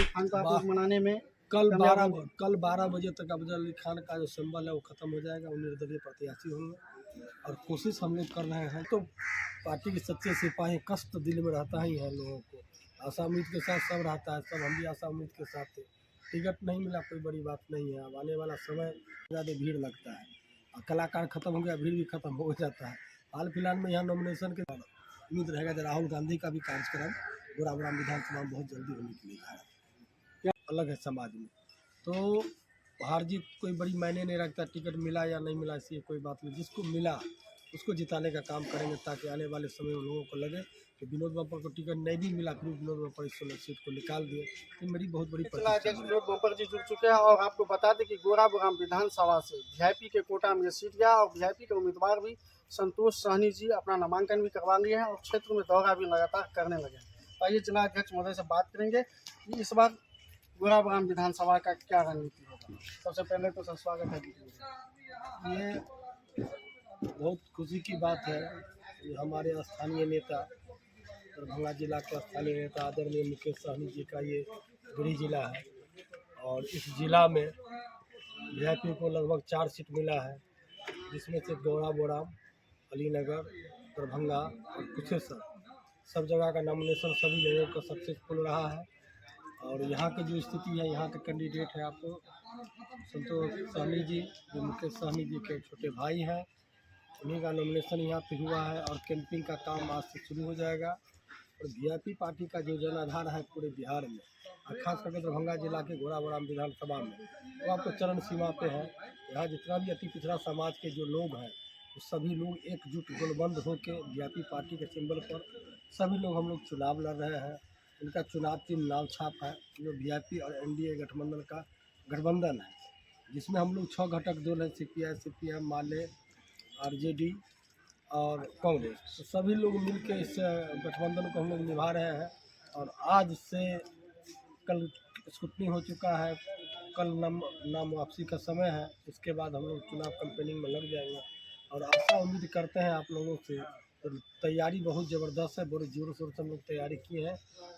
अली खान को मनाने में कल 12 बजे तक अफजल अली खान का जो सिंबल है वो ख़त्म हो जाएगा, वो निर्दलीय प्रत्याशी होंगे। और कोशिश हम लोग कर रहे हैं, तो पार्टी के सच्चे सिपाही, कष्ट दिल में रहता ही है लोगों को। आशा उम्मीद के साथ सब रहता है, सब हम भी आशा उम्मीद के साथ थे। टिकट नहीं मिला कोई बड़ी बात नहीं है, अब आने वाला समय ज़्यादा भीड़ लगता है और कलाकार ख़त्म हो गया, भीड़ भी ख़त्म हो जाता है। हाल फिलहाल में यहाँ नॉमिनेशन के उम्मीद रहेगा कि राहुल गांधी का भी कार्यक्रम गोराबराम विधानसभा में बहुत जल्दी होने के लिए जा रहा है। क्या अलग है समाज में, तो हार जीत कोई बड़ी मायने नहीं रखता, टिकट मिला या नहीं मिला इसकी कोई बात नहीं। जिसको मिला उसको जिताने का काम करेंगे, ताकि आने वाले समय में लोगों को लगे कि विनोद बम्पर को टिकट नहीं भी मिला, फिर विनोद बम्पर इस सीट को निकाल दिए। तो मेरी बहुत बड़ी अध्यक्ष विनोद बम्पर जी जुड़ चुके हैं। और आपको बता दें कि गोराबराम विधानसभा से वीआईपी के कोटा में सीट गया और वीआईपी के उम्मीदवार भी संतोष सहनी जी अपना नामांकन भी करवा लिए हैं और क्षेत्र में दौरा भी लगातार करने लगे हैं। तो आइए जिला अध्यक्ष महोदय से बात करेंगे कि इस बार गोराबराम विधानसभा का क्या रणनीति होगा। सबसे पहले तो सर स्वागत है। ये बहुत खुशी की बात है कि हमारे स्थानीय नेता, दरभंगा जिला के स्थानीय नेता आदरणीय मुकेश सहनी जी का ये गृह जिला है और इस जिला में वीआईपी को लगभग 4 सीट मिला है, जिसमें से गोराबोराम, अलीनगर, दरभंगा और कुशेश्वर, सब जगह का नॉमिनेशन सभी लोगों का सक्सेसफुल रहा है। और यहाँ की जो स्थिति है, यहाँ के कैंडिडेट है आपको संतोष सहनी जी, जो मुकेश सहनी जी के छोटे भाई हैं, उन्हीं का नॉमिनेशन यहाँ पे हुआ है और कैंपिंग का काम आज से शुरू हो जाएगा। और वीआईपी पार्टी का जो जनाधार है पूरे बिहार में और खास करके दरभंगा जिला के गोराबराम विधानसभा में, वो आपको चरण सीमा पे है। यहाँ जितना भी अति पिछड़ा समाज के जो लोग हैं, वो सभी लोग एकजुट गोलबंद होकर वीआईपी पार्टी के सिंबल पर सभी लोग हम लोग चुनाव लड़ रहे हैं। इनका चुनाव चिन्ह नाव छाप है, जो वीआईपी और एनडीए गठबंधन का गठबंधन है, जिसमें हम लोग 6 घटक दल हैं, सीपीआई, सीपीएम, माले, आरजेडी और कांग्रेस, तो सभी लोग मिलकर इस गठबंधन को हम लोग निभा रहे हैं। और आज से कल स्क्रूटनी हो चुका है, कल नाम वापसी का समय है, इसके बाद हम लोग चुनाव कैंपेनिंग में लग जाएंगे और आशा उम्मीद करते हैं आप लोगों से। तो तैयारी बहुत ज़बरदस्त है, बड़े जोर शोर से हम लोग तैयारी किए हैं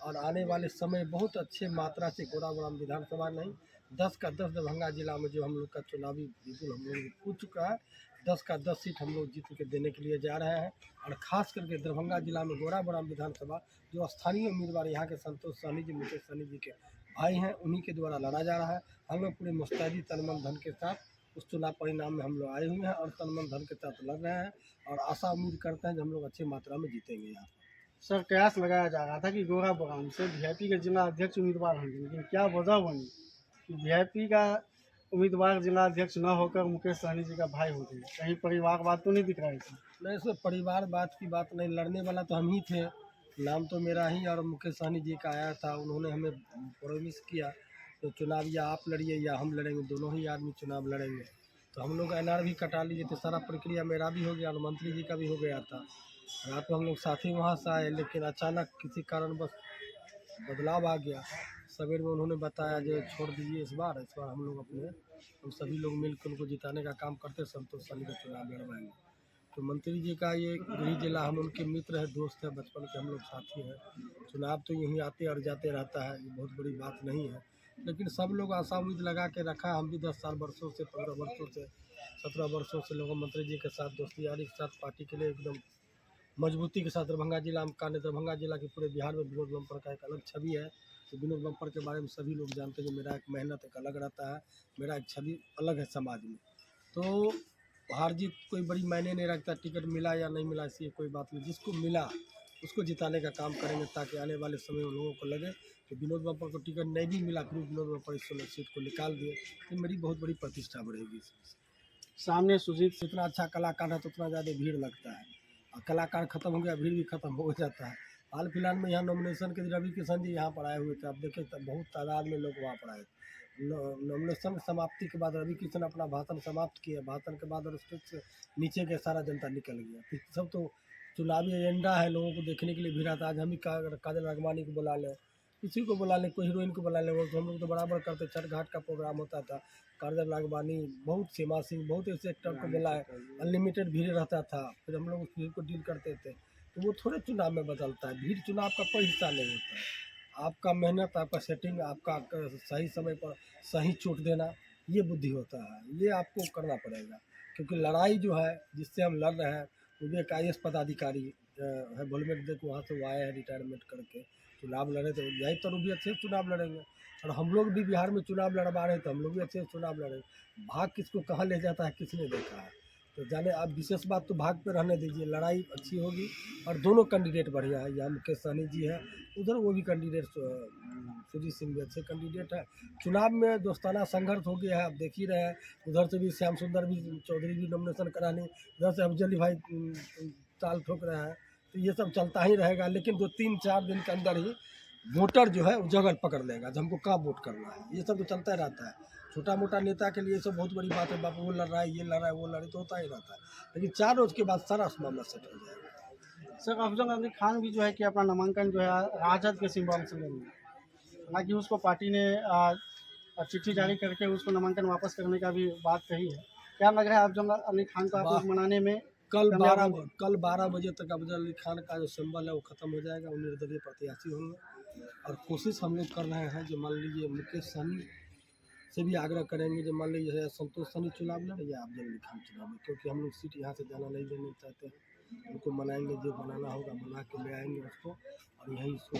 और आने वाले समय बहुत अच्छे मात्रा से गोराबराम विधानसभा नहीं 10 का 10 दरभंगा जिला में जो हम लोग का चुनावी बिल्कुल हम लोग पूछ चुका है, 10 का 10 सीट हम लोग जीत के देने के लिए जा रहे हैं। और ख़ास करके दरभंगा जिला में गोराबराम विधानसभा जो स्थानीय उम्मीदवार यहाँ के संतोष सहनी जी, मुकेश सहनी जी के भाई हैं, उन्हीं के द्वारा लड़ा जा रहा है। हम लोग पूरे मुस्तैदी तन मन धन के साथ उस चुनाव परिणाम में हम लोग आए हुए हैं और तन मन धन के साथ लड़ रहे हैं और आशा उम्मीद करते हैं कि हम लोग अच्छी मात्रा में जीतेंगे। यहाँ सर कयास लगाया जा रहा था कि गोराबराम से वीआईपी के जिला अध्यक्ष उम्मीदवार होंगे, लेकिन क्या वजह बनी कि वीआईपी का उम्मीदवार जिला अध्यक्ष न होकर मुकेश सहनी जी का भाई हो गए? कहीं परिवारवाद तो नहीं दिख रहा है इसमें? नहीं, इसमें परिवारवाद की बात नहीं, लड़ने वाला तो हम ही थे, नाम तो मेरा ही और मुकेश सहनी जी का आया था। उन्होंने हमें प्रोमिस किया तो चुनाव या आप लड़िए या हम लड़ेंगे, दोनों ही आदमी चुनाव लड़ेंगे। तो हम लोग एनआर भी कटा लिए थे, सारा प्रक्रिया मेरा भी हो गया और मंत्री जी का भी हो गया था। रात में हम लोग साथ ही वहाँ से आए, लेकिन अचानक किसी कारण बस बदलाव आ गया। सवेर में उन्होंने बताया जो छोड़ दीजिए, इस बार हम लोग हम सभी लोग मिलकर उनको जिताने का काम करते, संतोष सहनी का चुनाव लड़वाएंगे। तो मंत्री जी का ये गृह जिला, हम उनके मित्र हैं, दोस्त हैं, बचपन के हम लोग साथी हैं। चुनाव तो यहीं आते और जाते रहता है, ये बहुत बड़ी बात नहीं है, लेकिन सब लोग आशा उम्मीद लगा के रखा। हम भी 10 साल वर्षों से, 15 वर्षों से, 17 वर्षों से लोग मंत्री जी के साथ दोस्ती यारी के साथ पार्टी के लिए एकदम मजबूती के साथ दरभंगा जिला में कान, दरभंगा जिला के पूरे बिहार में विनोद बम्पर का एक अलग छवि है। तो विनोद बम्पर के बारे में सभी लोग जानते हैं कि मेरा एक मेहनत एक अलग रहता है, मेरा एक छवि अलग है समाज में। तो हार जीत कोई बड़ी मायने नहीं रखता, टिकट मिला या नहीं मिला इसकी कोई बात नहीं। जिसको मिला उसको जिताने का काम करेंगे, ताकि आने वाले समय में लोगों को लगे कि विनोद बम्पर को टिकट नहीं भी मिला, फिर विनोद बम्पर इस सीट को निकाल दिए। तो मेरी बहुत बड़ी प्रतिष्ठा बढ़ेगी इसमें। सामने सुजीत जितना अच्छा कलाकार है तो उतना ज़्यादा भीड़ लगता है और कलाकार ख़त्म हो गया, भीड़ भी ख़त्म हो जाता है। हाल फिलहाल में यहाँ नॉमिनेशन के दिन रवि किशन जी यहाँ पर आए हुए थे, आप देखें तब बहुत तादाद में लोग वहाँ पर आए। नॉमिनेशन समाप्ति के बाद रवि किशन अपना भाषण समाप्त किया, भाषण के बाद स्टेज से नीचे के सारा जनता निकल गया। फिर सब तो चुनावी एजेंडा है, लोगों को देखने के लिए भीड़ आता है। आज हम ही काजल राघवानी को बुला लें, किसी को बुला लें, कोई हीरोइन को बुला लें, वो तो हम लोग तो बराबर करते। छठ घाट का प्रोग्राम होता था, काजल राघवानी, बहुत सीमा सिंह, बहुत ऐसे एक्टर को बुलाए, अनलिमिटेड भीड़ रहता था, फिर हम लोग उस भीड़ को डील करते थे। तो वो थोड़े चुनाव में बदलता है, भीड़ चुनाव का कोई हिस्सा नहीं होता है। आपका मेहनत, आपका सेटिंग, आपका सही समय पर सही चोट देना, ये बुद्धि होता है, ये आपको करना पड़ेगा। क्योंकि लड़ाई जो है जिससे हम लड़ रहे हैं वो भी एक IAS पदाधिकारी है, भोलमेट देख वहाँ से वो आए हैं रिटायरमेंट करके, चुनाव लड़े तो यही तो भी अच्छे से चुनाव लड़ेंगे। और हम लोग भी बिहार में चुनाव लड़वा रहे हैं तो हम लोग भी अच्छे से चुनाव लड़ेंगे। भाग किसको कहाँ ले जाता है किसने देखा है। तो जाने आप विशेष बात तो भाग पे रहने दीजिए, लड़ाई अच्छी होगी। और दोनों कैंडिडेट बढ़िया है, यहाँ मुकेश सहनी जी है, उधर वो भी कैंडिडेट सुजीत सिंह भी अच्छे कैंडिडेट है। चुनाव में दोस्ताना संघर्ष हो गया है, आप देख ही रहे हैं। उधर से भी श्याम सुंदर भी चौधरी भी नॉमिनेशन कराने, उधर से अफजली भाई ताल ठोक रहे हैं। तो ये सब चलता ही रहेगा, लेकिन 2-3-4 दिन के अंदर ही वोटर जो है वो जगह पकड़ लेगा, जो हमको कहाँ वोट करना है। ये सब तो चलता ही रहता है। छोटा मोटा नेता के लिए सब बहुत बड़ी बात है, बापू वो लड़ रहा है, ये लड़ रहा है, वो लड़ रहा है, तो होता ही रहता है। लेकिन 4 रोज के बाद सारा मामला सेट हो जाएगा। सर अफजल अली खान भी जो है कि अपना नामांकन जो है राजद के सिंबल से लेंगे, हालांकि उसको पार्टी ने चिट्ठी जारी करके उसको नामांकन वापस करने का भी बात कही है। क्या लग रहा है अफजल अली खान को आप लोग मनाने में कल कामयाब 12 होंगे? कल 12 बजे तक अफजल अली खान का जो सिंबल है वो खत्म हो जाएगा, वो निर्दलीय प्रत्याशी होंगे। और कोशिश हम लोग कर रहे हैं जो मान लीजिए मुकेश सहनी से भी आग्रह करेंगे, जो मान लीजिए संतोष सहनी चुनाव लड़े या अफजल अली खान चुनाव में, क्योंकि हम लोग सीट यहाँ से जाना नहीं देना चाहते हैं। उनको मनाएंगे, जो बनाना होगा बना के ले आएंगे उसको, और यहीं इसको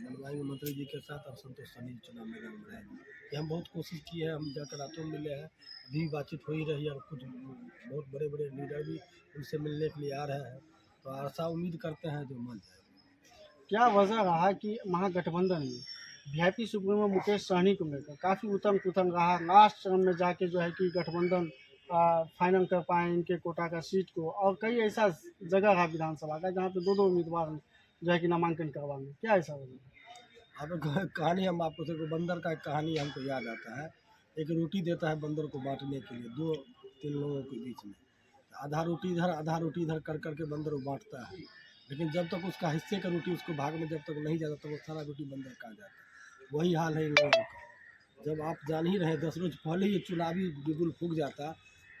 बनवाएंगे मंत्री जी के साथ, और संतोष सहनी चुनाव मैदान में रहेंगे। ये हम बहुत कोशिश की है, हम जाकर रातों में मिले हैं, अभी भी बातचीत हो ही रही है। और कुछ बहुत बड़े बड़े लीडर भी उनसे मिलने के लिए आ रहे हैं, तो आशा उम्मीद करते हैं जो मान जाएगा। क्या वजह रहा कि महागठबंधन में वीआईपी सुप्रीमो मुकेश सहनी को लेकर काफ़ी उथल पुथल रहा, लास्ट चरण में जाके जो है कि गठबंधन फाइनल कर पाए इनके कोटा का सीट को, और कई ऐसा जगह रहा विधानसभा का जहाँ पे 2-2 उम्मीदवार जो है कि नामांकन करवाएंगे, क्या ऐसा वजह? अब कहानी हम आपको देखो, बंदर का एक कहानी हमको याद आता है। एक रोटी देता है बंदर को बांटने के लिए 2-3 लोगों के बीच में, आधा रोटी इधर आधा रोटी इधर कर करके बंदर वो बांटता है। लेकिन जब तक उसका हिस्से का रोटी उसको भाग में जब तक नहीं जाता तो वो सारा रोटी बंदर का आ जाता है। वही हाल है इन लोगों का। जब आप जान ही रहे 10 रोज पहले ही चुनावी बिगुल फूक जाता,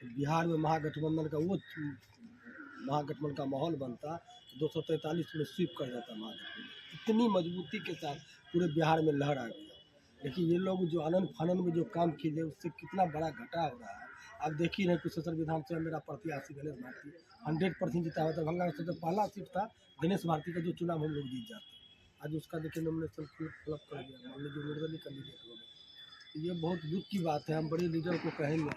तो बिहार में महागठबंधन का वो महागठबंधन का माहौल बनता, 243 में स्वीप कर जाता महागठबंधन। इतनी मजबूती के साथ पूरे बिहार में लहर आ गया। लेकिन ये लोग जो आनंद फानंद में जो काम किए उससे कितना बड़ा घटा हो रहा है। आप देख ही रहे कुशेश्वर विधानसभा मेरा प्रत्याशी गणेश भारती 100% जीता हुआ था। भंगा से जो पहला सीट था गणेश भारती का, जो चुनाव हम लोग जीत जाते, आज उसका देखिए नॉमिनेशन फ्लप कर दिया, मान लीजिए निर्दलीय कैंडिडेट हो गए। ये बहुत दुख की बात है। हम बड़े लीडर को कहेंगे,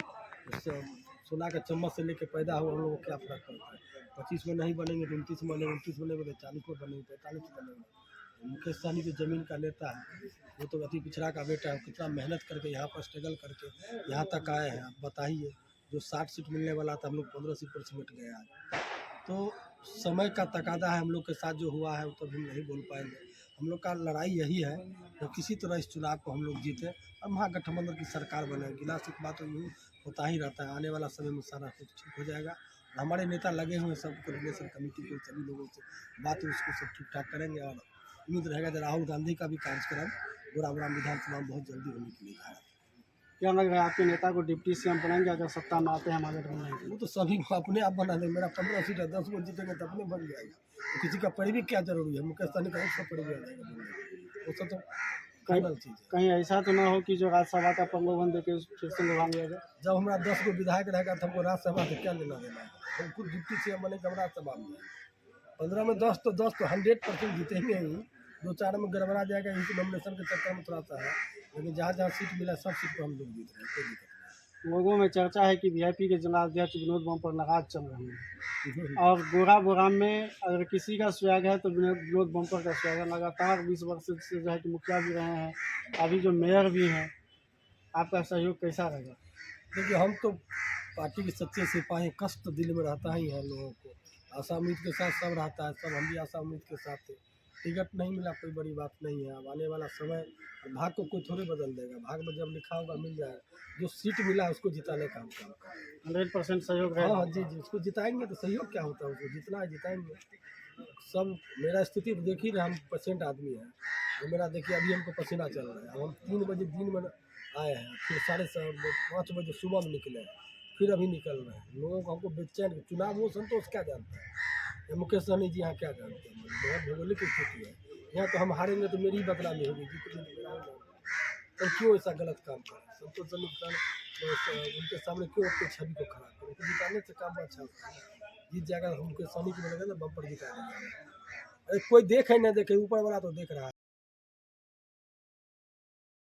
उससे सोना का चम्मच से लेके पैदा हुआ हम लोगों को क्या फर्क पड़ता है। 25 में नहीं बनेंगे तो 29 में बनेंगे, 29 में नहीं बनेंगे 40 में बनेंगे, 45 में बनेंगे। मुकेश सहनी जो ज़मीन का नेता है, वो तो अति पिछड़ा का बेटा है, कितना मेहनत करके यहाँ पर स्ट्रगल करके यहाँ तक आए हैं। आप बताइए, जो 60 सीट मिलने वाला था हम लोग 15 सीट पर सिमट गए आज। तो समय का तकादा है, हम लोग के साथ जो हुआ है वो तो हम नहीं बोल पाएंगे। हम लोग का लड़ाई यही है तो किसी तरह इस चुनाव को हम लोग जीतें और महागठबंधन की सरकार बने। गिला शिकवा तो यूँ होता ही रहता है, आने वाला समय में सारा कुछ ठीक हो जाएगा। हमारे नेता लगे हुए हैं सब कोऑर्डिनेशन कमेटी के सभी लोगों से बात उसको सब ठीक ठाक करेंगे। और उम्मीद रहेगा कि राहुल गांधी का भी कार्यक्रम गोराबुराम विधानसभा में बहुत जल्दी होने के लिए जा रहा है। क्या लग रहा है आपके नेता को डिप्टी सीएम बनाएंगे अगर सत्ता में आते हैं महागठबंधन? वो तो सभी को अपने आप बना देंगे। मेरा 15 सीट है, 10 को जीतेंगे तो अपने बन जाएगा। तो किसी का पैरवी क्या जरूरी है? मुकेश सहनी का 100 पैरवी आ जाएगा बनने। वो सब तो फाइनल चीज़ है। कहीं ऐसा तो ना हो कि जो राज्यसभा का प्रलोभन देके फिर से निभा लिया जाए? जब हमारा 10 को विधायक रहेगा तो हमको राज्यसभा से क्या लेना देना है? हम खुद डिप्टी सीएम बने हम राज्यसभा में 15 में 10 तो 100% जीतेंगे ही। 2-4 में गड़बड़ा जाएगा, इसी नॉमिनेशन के चक्कर में थोड़ा सा है। लेकिन जहाँ जहाँ सीट मिला सब सीट पर हम लोग जीत रहे हैं, कोई दिक्कत नहीं। लोगों में चर्चा है कि वीआईपी के जिलाध्यक्ष विनोद बम्पर नाराज चल रहे हैं, और गोराबुराम में अगर किसी का स्वैग है तो विनोद बम्पर का स्वैग है। लगातार 20 वर्ष से जो है कि मुखिया भी रहे हैं, अभी जो मेयर भी हैं, आपका सहयोग कैसा रहेगा? देखिए, हम तो पार्टी के सच्चे सिपाही, कष्ट दिल में रहता ही है लोगों को। आशा उम्मीद के साथ सब रहता है, सब हम भी आशा उम्मीद के साथ थे। टिकट नहीं मिला कोई बड़ी बात नहीं है। अब आने वाला समय भाग को कोई थोड़ी बदल देगा, भाग में जब लिखा होगा मिल जाएगा। जो सीट मिला उसको जिताने का हम काम करेंगे। 100% सहयोग हाँ रहेगा? हाँ जी जी, उसको जिताएंगे तो सहयोग क्या होता है, उसको जितना है जिताएंगे। सब मेरा स्थिति तो देख ही रहे, हम पेशेंट आदमी हैं। तो मेरा देखिए अभी हमको पसीना चल रहा है। अब हम 3 बजे दिन में आए हैं, फिर 5:30 बजे सुबह में निकले हैं, फिर अभी निकल रहे हैं। लोगों को हमको बेचैन, चुनाव वो संतोष क्या जानता है, मुकेश सहनी जी यहाँ क्या जानते हैं? बहुत भौगोलिक स्थिति है, यहाँ तो हम हारेंगे तो मेरी बदनामी होगी, जीतेंगे तो मेरा होगा। तो क्यों ऐसा गलत काम करें? संतोष सर उनके सामने क्यों अपनी छवि को खराब करें? तो जिताने से काम अच्छा होता है, जीत जाएगा। उनके सनी की बनेगा ना बम्पर जिता देगा। अरे कोई देखे न देखे, ऊपर वाला तो देख रहा है।